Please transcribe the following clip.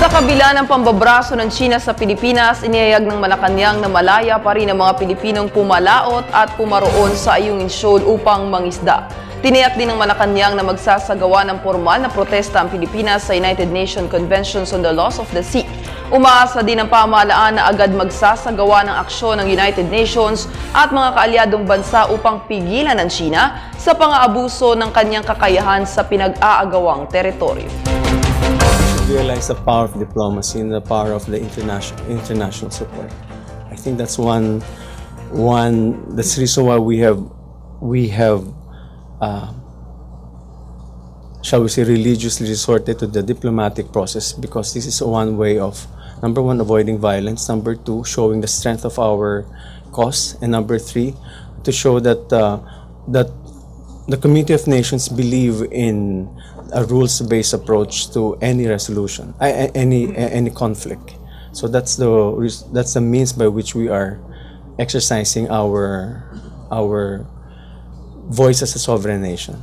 Sa kabila ng pambabraso ng China sa Pilipinas, inihayag ng Malacanang na malaya pa rin ang mga Pilipinong pumalaot at pumaroon sa Ayungin Shoal upang mangisda. Tiniyak din ng Malacanang na magsasagawa ng formal na protesta ang Pilipinas sa United Nations Convention on the Laws of the Sea. Umaasa din ang pamahalaan na agad magsasagawa ng aksyon ng United Nations at mga kaalyadong bansa upang pigilan ng China sa pang-aabuso ng kanyang kakayahan sa pinag-aagawang teritoryo. Realize the power of diplomacy and the power of the international support. I think that's one that's the reason why we have shall we say religiously resorted to the diplomatic process, because this is one way of, number one, avoiding violence, number two, showing the strength of our cause, and number three, to show that that the community of nations believe in a rules-based approach to any resolution, any conflict. So that's the means by which we are exercising our voice as a sovereign nation.